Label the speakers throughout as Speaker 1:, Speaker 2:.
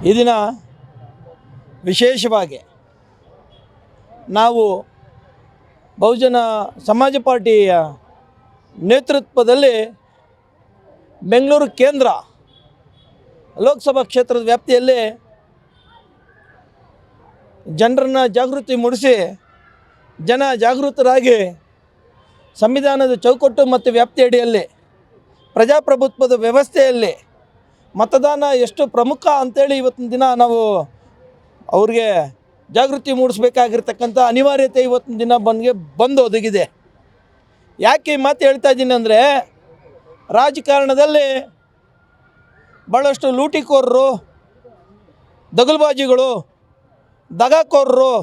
Speaker 1: ಈ ದಿನ ವಿಶೇಷವಾಗಿ ನಾವು ಬಹುಜನ ಸಮಾಜ ಪಾರ್ಟಿಯ ನೇತೃತ್ವದಲ್ಲಿ ಬೆಂಗಳೂರು ಕೇಂದ್ರ ಲೋಕಸಭಾ ಕ್ಷೇತ್ರದ ವ್ಯಾಪ್ತಿಯಲ್ಲಿ ಜನರನ್ನು ಜಾಗೃತಿ ಮೂಡಿಸಿ ಜನ ಜಾಗೃತರಾಗಿ ಸಂವಿಧಾನದ ಚೌಕಟ್ಟು ಮತ್ತು ವ್ಯಾಪ್ತಿಯಡಿಯಲ್ಲಿ ಪ್ರಜಾಪ್ರಭುತ್ವದ ವ್ಯವಸ್ಥೆಯಲ್ಲಿ ಮತದಾನ ಎಷ್ಟು ಪ್ರಮುಖ ಅಂತೇಳಿ ಇವತ್ತಿನ ದಿನ ನಾವು ಅವ್ರಿಗೆ ಜಾಗೃತಿ ಮೂಡಿಸ್ಬೇಕಾಗಿರ್ತಕ್ಕಂಥ ಅನಿವಾರ್ಯತೆ ಇವತ್ತಿನ ದಿನ ಬಂದು ಒದಗಿದೆ. ಯಾಕೆ ಈ ಮಾತು ಹೇಳ್ತಾ ಇದ್ದೀನಿ ಅಂದರೆ, ರಾಜಕಾರಣದಲ್ಲಿ ಭಾಳಷ್ಟು ಲೂಟಿಕೋರರು, ದಗಲ್ಬಾಜಿಗಳು, ದಗಾಕೋರರು,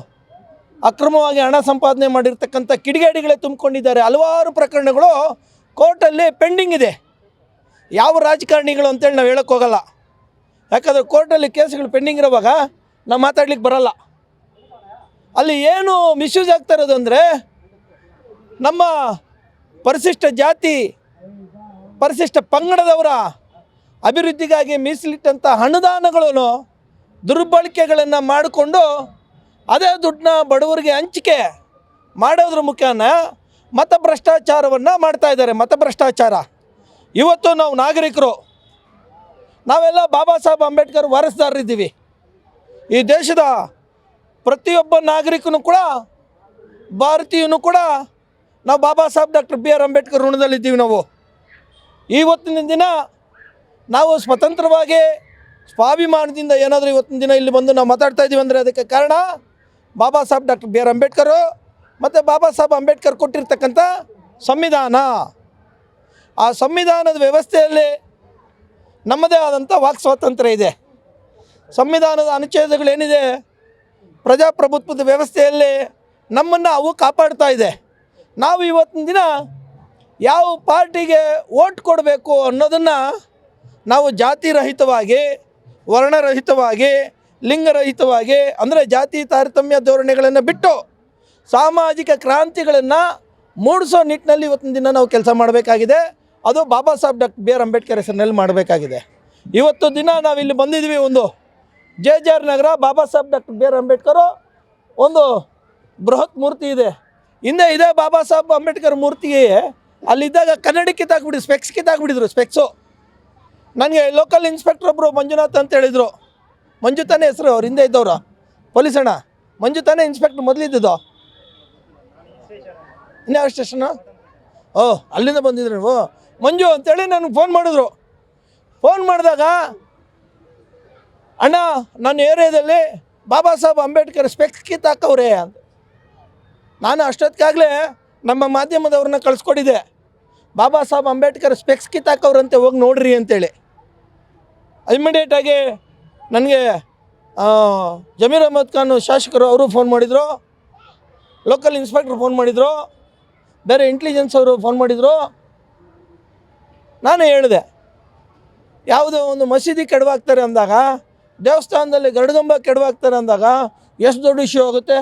Speaker 1: ಅಕ್ರಮವಾಗಿ ಹಣ ಸಂಪಾದನೆ ಮಾಡಿರ್ತಕ್ಕಂಥ ಕಿಡಿಗೇಡಿಗಳೇ ತುಂಬಿಕೊಂಡಿದ್ದಾರೆ. ಹಲವಾರು ಪ್ರಕರಣಗಳು ಕೋರ್ಟಲ್ಲಿ ಪೆಂಡಿಂಗ್ ಇದೆ. ಯಾವ ರಾಜಕಾರಣಿಗಳು ಅಂತೇಳಿ ನಾವು ಹೇಳೋಕ್ಕೋಗಲ್ಲ. ಯಾಕಂದರೆ ಕೋರ್ಟಲ್ಲಿ ಕೇಸ್ಗಳು ಪೆಂಡಿಂಗ್ ಇರೋವಾಗ ನಾವು ಮಾತಾಡ್ಲಿಕ್ಕೆ ಬರಲ್ಲ. ಅಲ್ಲಿ ಏನು ಮಿಸ್ಯೂಸ್ ಆಗ್ತಾ ಇರೋದು ಅಂದರೆ, ನಮ್ಮ ಪರಿಶಿಷ್ಟ ಜಾತಿ, ಪರಿಶಿಷ್ಟ ಪಂಗಡದವರ ಅಭಿವೃದ್ಧಿಗಾಗಿ ಮೀಸಲಿಟ್ಟಂಥ ಅನುದಾನಗಳನ್ನು ದುರ್ಬಳಕೆಗಳನ್ನು ಮಾಡಿಕೊಂಡು ಅದೇ ದುಡ್ಡನ್ನ ಬಡವರಿಗೆ ಹಂಚಿಕೆ ಮಾಡೋದ್ರ ಮುಖಾನ ಮತಭ್ರಷ್ಟಾಚಾರವನ್ನು ಮಾಡ್ತಾಯಿದ್ದಾರೆ. ಮತಭ್ರಷ್ಟಾಚಾರ ಇವತ್ತು ನಾವು ನಾಗರಿಕರು, ನಾವೆಲ್ಲ ಬಾಬಾ ಸಾಹೇಬ್ ಅಂಬೇಡ್ಕರ್ ವಾರಸುದಾರರಿದ್ದೀವಿ. ಈ ದೇಶದ ಪ್ರತಿಯೊಬ್ಬ ನಾಗರಿಕನು ಕೂಡ, ಭಾರತೀಯನು ಕೂಡ ನಾವು Baba Saheb doctor B R Ambedkar ಋಣದಲ್ಲಿದ್ದೀವಿ. ನಾವು ಇವತ್ತಿನ ದಿನ ನಾವು ಸ್ವತಂತ್ರವಾಗಿ ಸ್ವಾಭಿಮಾನದಿಂದ ಏನಾದರೂ ಇವತ್ತಿನ ದಿನ ಇಲ್ಲಿ ಬಂದು ನಾವು ಮಾತಾಡ್ತಾ ಇದ್ದೀವಿ ಅಂದರೆ ಅದಕ್ಕೆ ಕಾರಣ Baba Saheb doctor B R Ambedkar ಮತ್ತು ಬಾಬಾ ಸಾಹೇಬ್ ಅಂಬೇಡ್ಕರ್ ಕೊಟ್ಟಿರ್ತಕ್ಕಂಥ ಸಂವಿಧಾನ. ಆ ಸಂವಿಧಾನದ ವ್ಯವಸ್ಥೆಯಲ್ಲಿ ನಮ್ಮದೇ ಆದಂಥ ವಾಕ್ ಸ್ವಾತಂತ್ರ್ಯ ಇದೆ. ಸಂವಿಧಾನದ ಅನುಚ್ಛೇದಗಳೇನಿದೆ, ಪ್ರಜಾಪ್ರಭುತ್ವದ ವ್ಯವಸ್ಥೆಯಲ್ಲಿ ನಮ್ಮನ್ನು ಅವು ಕಾಪಾಡ್ತಾ ಇದೆ. ನಾವು ಇವತ್ತಿನ ದಿನ ಯಾವ ಪಾರ್ಟಿಗೆ ವೋಟ್ ಕೊಡಬೇಕು ಅನ್ನೋದನ್ನು ನಾವು ಜಾತಿರಹಿತವಾಗಿ, ವರ್ಣರಹಿತವಾಗಿ, ಲಿಂಗರಹಿತವಾಗಿ, ಅಂದರೆ ಜಾತಿ ತಾರತಮ್ಯ ಧೋರಣೆಗಳನ್ನು ಬಿಟ್ಟು ಸಾಮಾಜಿಕ ಕ್ರಾಂತಿಗಳನ್ನು ಮೂಡಿಸೋ ನಿಟ್ಟಿನಲ್ಲಿ ಇವತ್ತಿನ ದಿನ ನಾವು ಕೆಲಸ ಮಾಡಬೇಕಾಗಿದೆ. ಅದು Baba Saheb doctor B R Ambedkar ಹೆಸರಿನಲ್ಲಿ ಮಾಡಬೇಕಾಗಿದೆ. ಇವತ್ತು ದಿನ ನಾವಿಲ್ಲಿ ಬಂದಿದ್ವಿ. ಒಂದು JJR Nagar Baba Saheb doctor B R Ambedkar ಒಂದು ಬೃಹತ್ ಮೂರ್ತಿ ಇದೆ. ಹಿಂದೆ ಇದೇ ಬಾಬಾ ಸಾಹೇಬ್ ಅಂಬೇಡ್ಕರ್ ಮೂರ್ತಿಗೆ ಅಲ್ಲಿದ್ದಾಗ ಕನ್ನಡಿ ಕಿತ್ತಾಕ್ಬಿಡಿ, ಸ್ಪೆಕ್ಸ್ ಕಿತ್ತಾಕ್ಬಿಟ್ಟಿದ್ರು. ಸ್ಪೆಕ್ಸು ನನಗೆ ಲೋಕಲ್ ಇನ್ಸ್ಪೆಕ್ಟರ್ ಒಬ್ಬರು ಮಂಜುನಾಥ್ ಅಂತ ಹೇಳಿದರು. ಮಂಜು ತಾನೇ ಹೆಸರು, ಅವ್ರು ಹಿಂದೆ ಇದ್ದವರು ಪೊಲೀಸ್ ಅಣ್ಣ. ಮಂಜು ತಾನೇ ಇನ್ಸ್ಪೆಕ್ಟರ್ ಮೊದಲಿದ್ದು. ಇನ್ಯಾವ ಸ್ಟೇಷನು? ಅಲ್ಲಿಂದ ಬಂದಿದ್ರು ನೀವು ಮಂಜು ಅಂತೇಳಿ ನನಗೆ ಫೋನ್ ಮಾಡಿದ್ರು. ಫೋನ್ ಮಾಡಿದಾಗ, ಅಣ್ಣ ನನ್ನ ಏರಿಯಾದಲ್ಲಿ ಬಾಬಾ ಸಾಹೇಬ್ ಅಂಬೇಡ್ಕರ್ ಸ್ಪೆಕ್ಸ್ ಕಿತ್ತಾಕವ್ರೆ ಅಂತ. ನಾನು ಅಷ್ಟೊತ್ತಿಗಾಗಲೇ ನಮ್ಮ ಮಾಧ್ಯಮದವ್ರನ್ನ ಕಳಿಸ್ಕೊಟ್ಟಿದ್ದೆ. ಬಾಬಾ ಸಾಹೇಬ್ ಅಂಬೇಡ್ಕರ್ ಸ್ಪೆಕ್ಸ್ ಕಿತ್ತಾಕವ್ರಂತೆ, ಹೋಗಿ ನೋಡ್ರಿ ಅಂತೇಳಿ. ಇಮಿಡಿಯೇಟಾಗಿ ನನಗೆ ಜಮೀರ್ ಅಹಮದ್ ಖಾನ್ ಶಾಸಕರು ಅವರು ಫೋನ್ ಮಾಡಿದರು, ಲೋಕಲ್ ಇನ್ಸ್ಪೆಕ್ಟ್ರ್ ಫೋನ್ ಮಾಡಿದರು, ಬೇರೆ ಇಂಟೆಲಿಜೆನ್ಸ್ ಅವರು ಫೋನ್ ಮಾಡಿದರು. ನಾನು ಹೇಳಿದೆ, ಯಾವುದೋ ಒಂದು ಮಸೀದಿ ಕೆಡವಾಗ್ತಾರೆ ಅಂದಾಗ, ದೇವಸ್ಥಾನದಲ್ಲಿ ಗರುಡಗಂಬ ಕೆಡವಾಗ್ತಾರೆ ಅಂದಾಗ ಎಷ್ಟು ದೊಡ್ಡ ಇಶ್ಯೂ ಆಗುತ್ತೆ.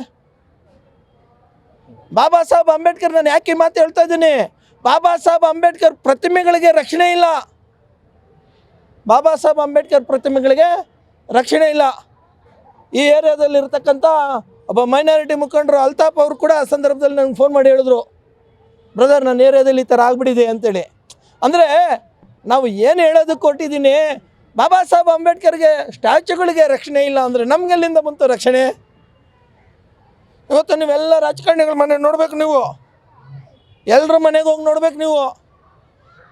Speaker 1: ಬಾಬಾ ಸಾಹೇಬ್ ಅಂಬೇಡ್ಕರ್, ನಾನು ಯಾಕೆ ಮಾತು ಹೇಳ್ತಾ ಇದ್ದೀನಿ, ಬಾಬಾ ಸಾಹೇಬ್ ಅಂಬೇಡ್ಕರ್ ಪ್ರತಿಮೆಗಳಿಗೆ ರಕ್ಷಣೆ ಇಲ್ಲ. ಬಾಬಾ ಸಾಹೇಬ್ ಅಂಬೇಡ್ಕರ್ ಪ್ರತಿಮೆಗಳಿಗೆ ರಕ್ಷಣೆ ಇಲ್ಲ. ಈ ಏರಿಯಾದಲ್ಲಿರ್ತಕ್ಕಂಥ ಒಬ್ಬ ಮೈನಾರಿಟಿ ಮುಖಂಡರು ಅಲ್ತಾಫ್ ಅವರು ಕೂಡ ಆ ಸಂದರ್ಭದಲ್ಲಿ ನನಗೆ ಫೋನ್ ಮಾಡಿ ಹೇಳಿದ್ರು, ಬ್ರದರ್ ನನ್ನ ಏರಿಯಾದಲ್ಲಿ ಈ ಥರ ಆಗ್ಬಿಟ್ಟಿದೆ ಅಂತೇಳಿ. ಅಂದರೆ ನಾವು ಏನು ಹೇಳೋದಕ್ಕೆ ಕೊಟ್ಟಿದ್ದೀನಿ, ಬಾಬಾ ಸಾಹೇಬ್ ಅಂಬೇಡ್ಕರ್ಗೆ ಸ್ಟ್ಯಾಚ್ಯುಗಳಿಗೆ ರಕ್ಷಣೆ ಇಲ್ಲ ಅಂದರೆ ನಮಗೆಲ್ಲಿಂದ ಬಂತು ರಕ್ಷಣೆ? ಇವತ್ತು ನೀವೆಲ್ಲ ರಾಜಕಾರಣಿಗಳ ಮನೆ ನೋಡ್ಬೇಕು, ನೀವು ಎಲ್ಲರ ಮನೆಗೆ ಹೋಗಿ ನೋಡ್ಬೇಕು. ನೀವು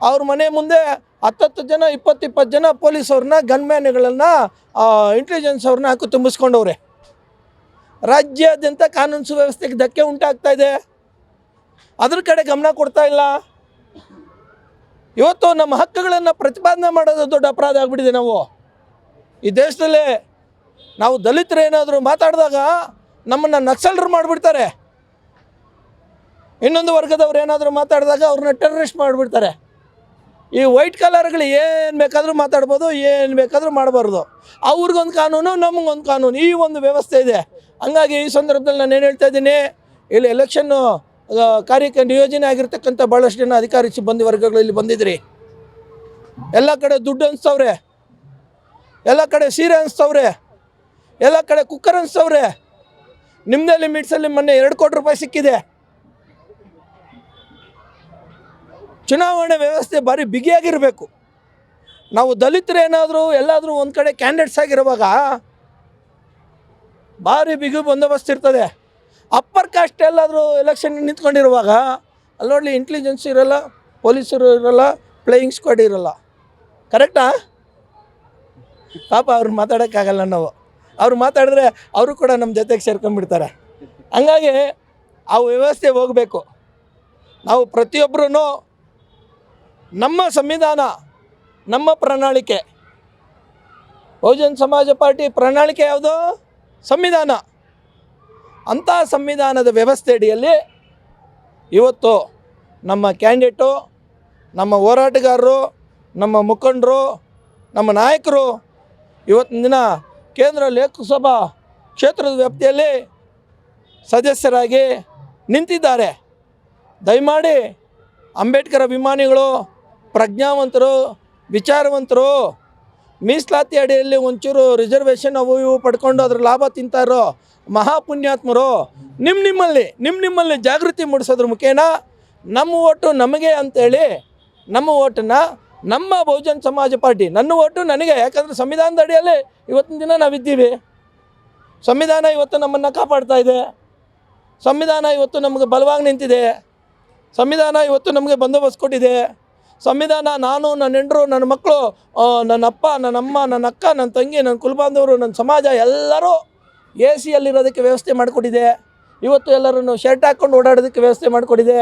Speaker 1: ಅವ್ರ ಮನೆ ಮುಂದೆ 10 ಜನ 20 ಜನ ಪೊಲೀಸವ್ರನ್ನ, ಗನ್ಮ್ಯಾನ್ಗಳನ್ನು, ಇಂಟೆಲಿಜೆನ್ಸ್ ಅವ್ರನ್ನ ಹಾಕಿ ತುಂಬಿಸ್ಕೊಂಡವ್ರೆ. ರಾಜ್ಯಾದ್ಯಂತ ಕಾನೂನು ಸುವ್ಯವಸ್ಥೆಗೆ ಧಕ್ಕೆ ಉಂಟಾಗ್ತಾ ಇದೆ. ಅದ್ರ ಕಡೆ ಗಮನ ಕೊಡ್ತಾ ಇಲ್ಲ. ಇವತ್ತು ನಮ್ಮ ಹಕ್ಕುಗಳನ್ನು ಪ್ರತಿಪಾದನೆ ಮಾಡೋದು ದೊಡ್ಡ ಅಪರಾಧ ಆಗಿಬಿಟ್ಟಿದೆ. ನಾವು ಈ ದೇಶದಲ್ಲಿ ನಾವು ದಲಿತರು ಏನಾದರೂ ಮಾತಾಡಿದಾಗ ನಮ್ಮನ್ನು ನಕ್ಸಲರು ಮಾಡಿಬಿಡ್ತಾರೆ. ಇನ್ನೊಂದು ವರ್ಗದವ್ರು ಏನಾದರೂ ಮಾತಾಡಿದಾಗ ಅವ್ರನ್ನ ಟೆರರಿಸ್ಟ್ ಮಾಡಿಬಿಡ್ತಾರೆ. ಈ ವೈಟ್ ಕಲರ್ಗಳು ಏನು ಬೇಕಾದರೂ ಮಾತಾಡ್ಬೋದು, ಏನು ಬೇಕಾದರೂ ಮಾಡಬಾರ್ದು. ಅವ್ರಿಗೊಂದು ಕಾನೂನು, ನಮಗೊಂದು ಕಾನೂನು, ಈ ಒಂದು ವ್ಯವಸ್ಥೆ ಇದೆ. ಹಂಗಾಗಿ ಈ ಸಂದರ್ಭದಲ್ಲಿ ನಾನು ಏನು ಹೇಳ್ತಾ ಇದ್ದೀನಿ, ಇಲ್ಲಿ ಎಲೆಕ್ಷನ್ನು ಕಾರ್ಯಕ್ಕೆ ನಿಯೋಜನೆ ಆಗಿರ್ತಕ್ಕಂಥ ಭಾಳಷ್ಟು ಜನ ಅಧಿಕಾರಿ ಸಿಬ್ಬಂದಿ ವರ್ಗಗಳಲ್ಲಿ ಬಂದಿದ್ರಿ. ಎಲ್ಲ ಕಡೆ ದುಡ್ಡು ಹಂಚ್ತವ್ರೆ. ಎಲ್ಲ ಕಡೆ ಸೀರೆ ಅನಿಸ್ತವ್ರೆ, ಎಲ್ಲ ಕಡೆ ಕುಕ್ಕರ್ ಅನಿಸ್ತವ್ರೆ. ನಿಮ್ಮದೇ ಲಿಮಿಟ್ಸಲ್ಲಿ ಮೊನ್ನೆ 2 ಕೋಟಿ ರೂಪಾಯಿ ಸಿಕ್ಕಿದೆ. ಚುನಾವಣೆ ವ್ಯವಸ್ಥೆ ಭಾರಿ ಬಿಗಿಯಾಗಿರಬೇಕು. ನಾವು ದಲಿತರೇನಾದರೂ ಎಲ್ಲಾದರೂ ಒಂದು ಕಡೆ ಕ್ಯಾಂಡಿಡೇಟ್ಸ್ ಆಗಿರುವಾಗ ಭಾರಿ ಬಿಗಿ ಬಂದೋಬಸ್ತ್ ಇರ್ತದೆ. ಅಪ್ಪರ್ ಕಾಸ್ಟ್ ಎಲ್ಲಾದರೂ ಎಲೆಕ್ಷನ್ ನಿಂತ್ಕೊಂಡಿರುವಾಗ ಅಲ್ಲಿ ನೋಡಲಿ ಇಂಟೆಲಿಜೆನ್ಸ್ ಇರೋಲ್ಲ, ಪೊಲೀಸರು ಇರೋಲ್ಲ, ಫ್ಲೈಯಿಂಗ್ ಸ್ಕ್ವಾಡ್ ಇರೋಲ್ಲ. ಕರೆಕ್ಟಾ? ಪಾಪ ಅವ್ರು ಮಾತಾಡೋಕ್ಕಾಗಲ್ಲ. ನಾವು ಅವ್ರು ಮಾತಾಡಿದ್ರೆ ಅವರು ಕೂಡ ನಮ್ಮ ಜೊತೆಗೆ ಸೇರ್ಕೊಂಡ್ಬಿಡ್ತಾರೆ. ಹಂಗಾಗಿ ಆ ವ್ಯವಸ್ಥೆ ಹೋಗಬೇಕು. ನಾವು ಪ್ರತಿಯೊಬ್ಬರೂ ನಮ್ಮ ಸಂವಿಧಾನ, ನಮ್ಮ ಪ್ರಣಾಳಿಕೆ, ಬಹುಜನ್ ಸಮಾಜ ಪಾರ್ಟಿ ಪ್ರಣಾಳಿಕೆ ಯಾವುದು? ಸಂವಿಧಾನ. ಅಂಥ ಸಂವಿಧಾನದ ವ್ಯವಸ್ಥೆ ಅಡಿಯಲ್ಲಿ ಇವತ್ತು ನಮ್ಮ ಕ್ಯಾಂಡಿಡೇಟು, ನಮ್ಮ ಹೋರಾಟಗಾರರು, ನಮ್ಮ ಮುಖಂಡರು, ನಮ್ಮ ನಾಯಕರು ಇವತ್ತಿನ ದಿನ ಕೇಂದ್ರ ಲೋಕಸಭಾ ಕ್ಷೇತ್ರದ ವ್ಯಾಪ್ತಿಯಲ್ಲಿ ಸದಸ್ಯರಾಗಿ ನಿಂತಿದ್ದಾರೆ. ದಯಮಾಡಿ ಅಂಬೇಡ್ಕರ್ ಅಭಿಮಾನಿಗಳು, ಪ್ರಜ್ಞಾವಂತರು, ವಿಚಾರವಂತರು, ಮೀಸಲಾತಿ ಅಡಿಯಲ್ಲಿ ಒಂಚೂರು ರಿಸರ್ವೇಷನ್ ಅವು ಇವು ಪಡ್ಕೊಂಡು ಅದರ ಲಾಭ ತಿಂತಾರೋ ಮಹಾಪುಣ್ಯಾತ್ಮರು ನಿಮ್ಮಲ್ಲಿ ಜಾಗೃತಿ ಮೂಡಿಸೋದ್ರ ಮುಖೇನ ನಮ್ಮ ಓಟು ನಮಗೆ ಅಂತೇಳಿ ನಮ್ಮ ಓಟನ್ನು ನಮ್ಮ ಬಹುಜನ್ ಸಮಾಜ ಪಾರ್ಟಿ, ನನ್ನ ಓಟು ನನಗೆ, ಯಾಕಂದರೆ ಸಂವಿಧಾನದ ಅಡಿಯಲ್ಲಿ ಇವತ್ತಿನ ದಿನ ನಾವಿದ್ದೀವಿ. ಸಂವಿಧಾನ ಇವತ್ತು ನಮ್ಮನ್ನು ಕಾಪಾಡ್ತಾ ಇದೆ. ಸಂವಿಧಾನ ಇವತ್ತು ನಮಗೆ ಬಲವಾಗಿ ನಿಂತಿದೆ. ಸಂವಿಧಾನ ಇವತ್ತು ನಮಗೆ ಬಂದೋಬಸ್ತ್ ಕೊಟ್ಟಿದೆ. ಸಂವಿಧಾನ ನಾನು, ನನ್ನ ಹೆಂಡರು, ನನ್ನ ಮಕ್ಕಳು, ನನ್ನ ಅಪ್ಪ, ನನ್ನ ಅಮ್ಮ, ನನ್ನ ಅಕ್ಕ, ನನ್ನ ತಂಗಿ, ನನ್ನ ಕುಲಬಾಂಧವರು, ನನ್ನ ಸಮಾಜ ಎಲ್ಲರೂ AC ಯಲ್ಲಿರೋದಕ್ಕೆ ವ್ಯವಸ್ಥೆ ಮಾಡಿಕೊಟ್ಟಿದೆ. ಇವತ್ತು ಎಲ್ಲರೂ ಶರ್ಟ್ ಹಾಕ್ಕೊಂಡು ಓಡಾಡೋದಕ್ಕೆ ವ್ಯವಸ್ಥೆ ಮಾಡಿಕೊಟ್ಟಿದೆ.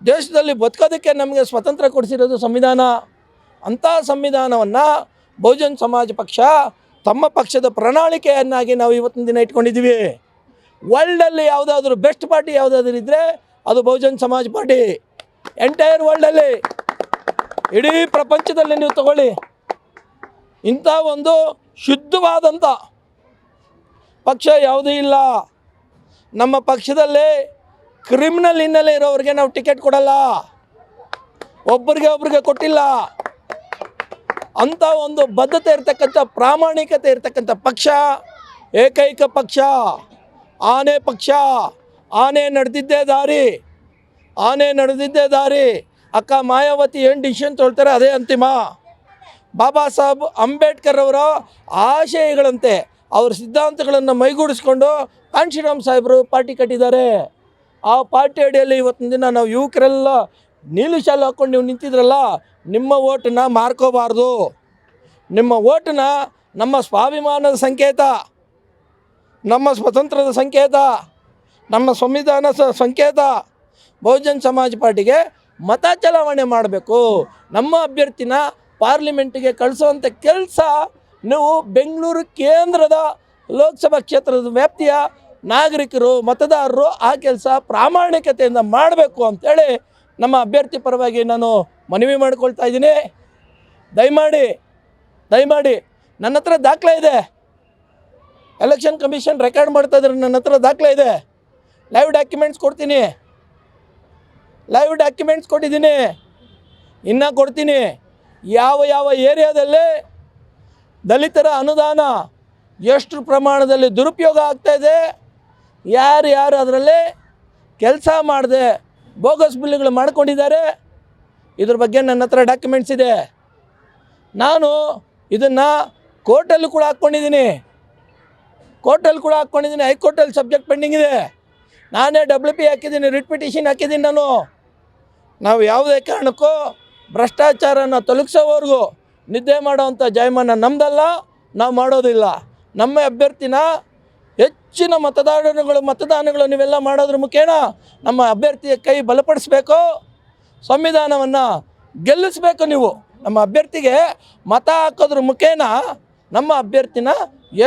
Speaker 1: ದೇಶದಲ್ಲಿ ಬದುಕೋದಕ್ಕೆ ನಮಗೆ ಸ್ವಾತಂತ್ರ್ಯ ಕೊಡಿಸಿರೋದು ಸಂವಿಧಾನ. ಅಂಥ ಸಂವಿಧಾನವನ್ನು ಬಹುಜನ್ ಸಮಾಜ ಪಕ್ಷ ತಮ್ಮ ಪಕ್ಷದ ಪ್ರಣಾಳಿಕೆಯನ್ನಾಗಿ ನಾವು ಇವತ್ತಿನ ದಿನ ಇಟ್ಕೊಂಡಿದ್ದೀವಿ. ವರ್ಲ್ಡಲ್ಲಿ ಯಾವುದಾದ್ರೂ ಬೆಸ್ಟ್ ಪಾರ್ಟಿ ಯಾವುದಾದ್ರೂ ಇದ್ದರೆ ಅದು ಬಹುಜನ್ ಸಮಾಜ ಪಾರ್ಟಿ. ಎಂಟೈರ್ ವರ್ಲ್ಡಲ್ಲಿ, ಇಡೀ ಪ್ರಪಂಚದಲ್ಲಿ ನೀವು ತಗೊಳ್ಳಿ, ಇಂಥ ಒಂದು ಶುದ್ಧವಾದಂಥ ಪಕ್ಷ ಯಾವುದೂ ಇಲ್ಲ. ನಮ್ಮ ಪಕ್ಷದಲ್ಲಿ ಕ್ರಿಮಿನಲ್ ಹಿನ್ನೆಲೆ ಇರೋರಿಗೆ ನಾವು ಟಿಕೆಟ್ ಕೊಡಲ್ಲ, ಒಬ್ಬರಿಗೆ ಕೊಟ್ಟಿಲ್ಲ. ಅಂಥ ಒಂದು ಬದ್ಧತೆ ಇರ್ತಕ್ಕಂಥ, ಪ್ರಾಮಾಣಿಕತೆ ಇರ್ತಕ್ಕಂಥ ಪಕ್ಷ, ಏಕೈಕ ಪಕ್ಷ, ಆನೆ ಪಕ್ಷ. ಆನೆ ನಡೆದಿದ್ದೇ ದಾರಿ. ಅಕ್ಕ ಮಾಯಾವತಿ ಏನು ಡಿಸಿಷನ್ ತೊಳ್ತಾರೆ ಅದೇ ಅಂತಿಮ. ಬಾಬಾ ಸಾಹೇಬ್ ಅಂಬೇಡ್ಕರ್ ಅವರ ಆಶಯಗಳಂತೆ, ಅವ್ರ ಸಿದ್ಧಾಂತಗಳನ್ನು ಮೈಗೂಡಿಸ್ಕೊಂಡು ಕಾಂಶಿರಾಮ್ ಸಾಹೇಬರು ಪಾರ್ಟಿ ಕಟ್ಟಿದ್ದಾರೆ. ಆ ಪಾರ್ಟಿ ಅಡಿಯಲ್ಲಿ ಇವತ್ತಿನ ದಿನ ನಾವು ಯುವಕರೆಲ್ಲ ನೀಲಿ ಶಾಲು ಹಾಕ್ಕೊಂಡು ನೀವು ನಿಂತಿದ್ರಲ್ಲ, ನಿಮ್ಮ ಓಟನ್ನ ಮಾರ್ಕೋಬಾರ್ದು. ನಿಮ್ಮ ಓಟನ್ನ ನಮ್ಮ ಸ್ವಾಭಿಮಾನದ ಸಂಕೇತ, ನಮ್ಮ ಸ್ವತಂತ್ರದ ಸಂಕೇತ, ನಮ್ಮ ಸಂವಿಧಾನ ಸಂಕೇತ. ಬಹುಜನ್ ಸಮಾಜ ಪಾರ್ಟಿಗೆ ಮತ ಚಲಾವಣೆ ಮಾಡಬೇಕು. ನಮ್ಮ ಅಭ್ಯರ್ಥಿನ ಪಾರ್ಲಿಮೆಂಟಿಗೆ ಕಳಿಸುವಂಥ ಕೆಲಸ ನೀವು ಬೆಂಗಳೂರು ಕೇಂದ್ರದ ಲೋಕಸಭಾ ಕ್ಷೇತ್ರದ ವ್ಯಾಪ್ತಿಯ ನಾಗರಿಕರು, ಮತದಾರರು ಆ ಕೆಲಸ ಪ್ರಾಮಾಣಿಕತೆಯಿಂದ ಮಾಡಬೇಕು ಅಂತೇಳಿ ನಮ್ಮ ಅಭ್ಯರ್ಥಿ ಪರವಾಗಿ ನಾನು ಮನವಿ ಮಾಡಿಕೊಳ್ತಾ ಇದ್ದೀನಿ. ದಯಮಾಡಿ ನನ್ನ ಹತ್ರ ದಾಖಲೆ ಇದೆ. ಎಲೆಕ್ಷನ್ ಕಮಿಷನ್ ರೆಕಾರ್ಡ್ ಮಾಡ್ತಾ ಇದ್ದಾರೆ, ನನ್ನ ಹತ್ರ ದಾಖಲೆ ಇದೆ. ಲೈವ್ ಡಾಕ್ಯುಮೆಂಟ್ಸ್ ಕೊಟ್ಟಿದ್ದೀನಿ, ಇನ್ನೂ ಕೊಡ್ತೀನಿ. ಯಾವ ಏರಿಯಾದಲ್ಲಿ ದಲಿತರ ಅನುದಾನ ಎಷ್ಟು ಪ್ರಮಾಣದಲ್ಲಿ ದುರುಪಯೋಗ ಆಗ್ತಾಯಿದೆ, ಯಾರು ಅದರಲ್ಲಿ ಕೆಲಸ ಮಾಡದೆ ಬೋಗಸ್ ಬಿಲ್ಗಳು ಮಾಡ್ಕೊಂಡಿದ್ದಾರೆ, ಇದ್ರ ಬಗ್ಗೆ ನನ್ನ ಹತ್ರ ಡಾಕ್ಯುಮೆಂಟ್ಸ್ ಇದೆ. ನಾನು ಇದನ್ನು ಕೋರ್ಟಲ್ಲಿ ಕೂಡ ಹಾಕ್ಕೊಂಡಿದ್ದೀನಿ. ಹೈಕೋರ್ಟಲ್ಲಿ ಸಬ್ಜೆಕ್ಟ್ ಪೆಂಡಿಂಗ್ ಇದೆ. ನಾನೇ WP ಹಾಕಿದ್ದೀನಿ, ರಿಟ್ ಪಿಟಿಷನ್ ಹಾಕಿದ್ದೀನಿ. ನಾವು ಯಾವುದೇ ಕಾರಣಕ್ಕೂ ಭ್ರಷ್ಟಾಚಾರನ ತೊಲಗಿಸೋವರೆಗೂ ನಿದ್ದೆ ಮಾಡೋವಂಥ ಜಾಯಮಾನ ನಮ್ಮದಲ್ಲ, ನಾವು ಮಾಡೋದಿಲ್ಲ. ನಮ್ಮ ಅಭ್ಯರ್ಥಿನ ಹೆಚ್ಚಿನ ಮತದಾನಗಳು ನೀವೆಲ್ಲ ಮಾಡೋದ್ರ ಮುಖೇನ ನಮ್ಮ ಅಭ್ಯರ್ಥಿಯ ಕೈ ಬಲಪಡಿಸಬೇಕು, ಸಂವಿಧಾನವನ್ನು ಗೆಲ್ಲಿಸಬೇಕು. ನೀವು ನಮ್ಮ ಅಭ್ಯರ್ಥಿಗೆ ಮತ ಹಾಕೋದ್ರ ಮುಖೇನ ನಮ್ಮ ಅಭ್ಯರ್ಥಿನ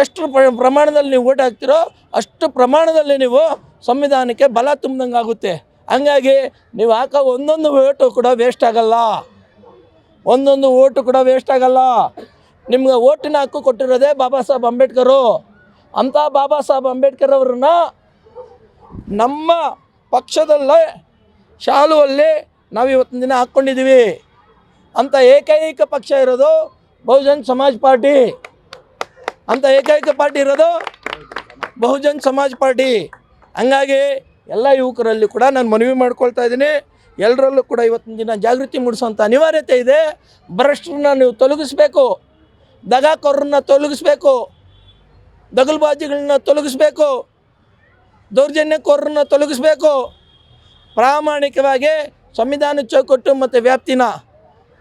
Speaker 1: ಎಷ್ಟು ಪ್ರಮಾಣದಲ್ಲಿ ನೀವು ಓಟ್ ಹಾಕ್ತಿರೋ ಅಷ್ಟು ಪ್ರಮಾಣದಲ್ಲಿ ನೀವು ಸಂವಿಧಾನಕ್ಕೆ ಬಲ ತುಂಬಿದಂಗೆ ಆಗುತ್ತೆ. ಹಂಗಾಗಿ ನೀವು ಹಾಕೋ ಒಂದೊಂದು ಓಟು ಕೂಡ ವೇಸ್ಟ್ ಆಗಲ್ಲ. ನಿಮ್ಗೆ ಓಟಿನ ಹಕ್ಕು ಕೊಟ್ಟಿರೋದೇ ಬಾಬಾ ಸಾಹೇಬ್ ಅಂಬೇಡ್ಕರು. ಅಂಥ ಬಾಬಾ ಸಾಹೇಬ್ ಅಂಬೇಡ್ಕರ್ ಅವ್ರನ್ನ ನಮ್ಮ ಪಕ್ಷದಲ್ಲೇ ಶಾಲುವಲ್ಲಿ ನಾವು ಇವತ್ತಿನ ದಿನ ಹಾಕ್ಕೊಂಡಿದ್ದೀವಿ. ಅಂಥ ಏಕೈಕ ಪಕ್ಷ ಇರೋದು ಬಹುಜನ್ ಸಮಾಜ್ ಪಾರ್ಟಿ ಅಂತ ಏಕೈಕ ಪಾರ್ಟಿ ಇರೋದು ಬಹುಜನ್ ಸಮಾಜ್ ಪಾರ್ಟಿ. ಹಂಗಾಗಿ ಎಲ್ಲ ಯುವಕರಲ್ಲಿ ಕೂಡ ನಾನು ಮನವಿ ಮಾಡ್ಕೊಳ್ತಾ ಇದ್ದೀನಿ, ಎಲ್ಲರಲ್ಲೂ ಕೂಡ ಇವತ್ತಿನ ದಿನ ಜಾಗೃತಿ ಮೂಡಿಸುವಂಥ ಅನಿವಾರ್ಯತೆ ಇದೆ. ಭ್ರಷ್ಟರನ್ನ ನೀವು ತೊಲಗಿಸ್ಬೇಕು, ದಗಾಕೋರನ್ನ ತೊಲಗಿಸ್ಬೇಕು, ದಗಲ್ಬಾಜಿಗಳನ್ನ ತೊಲಗಿಸ್ಬೇಕು, ದೌರ್ಜನ್ಯಕೋರನ್ನ ತೊಲಗಿಸ್ಬೇಕು. ಪ್ರಾಮಾಣಿಕವಾಗಿ ಸಂವಿಧಾನ ಚೌಕಟ್ಟು ಮತ್ತು ವ್ಯಾಪ್ತಿನ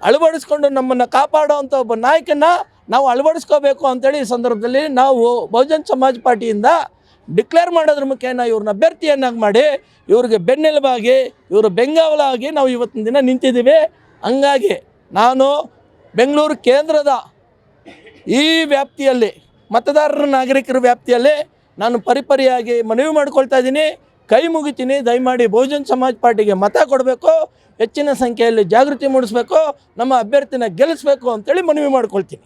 Speaker 1: ಅಳವಡಿಸ್ಕೊಂಡು ನಮ್ಮನ್ನು ಕಾಪಾಡುವಂಥ ಒಬ್ಬ ನಾಯಕನ ನಾವು ಅಳವಡಿಸ್ಕೋಬೇಕು ಅಂತೇಳಿ ಈ ಸಂದರ್ಭದಲ್ಲಿ ನಾವು ಬಹುಜನ್ ಸಮಾಜ್ ಪಾರ್ಟಿಯಿಂದ ಡಿಕ್ಲೇರ್ ಮಾಡೋದ್ರ ಮುಖೇನ ಇವ್ರನ್ನ ಅಭ್ಯರ್ಥಿಯನ್ನಾಗಿ ಮಾಡಿ ಇವ್ರಿಗೆ ಬೆನ್ನೆಲುಬಾಗಿ ಇವರು ಬೆಂಗಾವಲಾಗಿ ನಾವು ಇವತ್ತಿನ ದಿನ ನಿಂತಿದ್ದೀವಿ. ಹಂಗಾಗಿ ನಾನು ಬೆಂಗಳೂರು ಕೇಂದ್ರದ ಈ ವ್ಯಾಪ್ತಿಯಲ್ಲಿ ಮತದಾರರ ನಾಗರಿಕರ ವ್ಯಾಪ್ತಿಯಲ್ಲಿ ನಾನು ಪರಿಪರಿಯಾಗಿ ಮನವಿ ಮಾಡ್ಕೊಳ್ತಾ ಇದ್ದೀನಿ, ಕೈ ಮುಗಿತೀನಿ. ದಯಮಾಡಿ ಬಹುಜನ್ ಸಮಾಜ್ ಪಾರ್ಟಿಗೆ ಮತ ಕೊಡಬೇಕು, ಹೆಚ್ಚಿನ ಸಂಖ್ಯೆಯಲ್ಲಿ ಜಾಗೃತಿ ಮೂಡಿಸಬೇಕು, ನಮ್ಮ ಅಭ್ಯರ್ಥಿನ ಗೆಲ್ಲಿಸಬೇಕು ಅಂತೇಳಿ ಮನವಿ ಮಾಡ್ಕೊಳ್ತೀನಿ.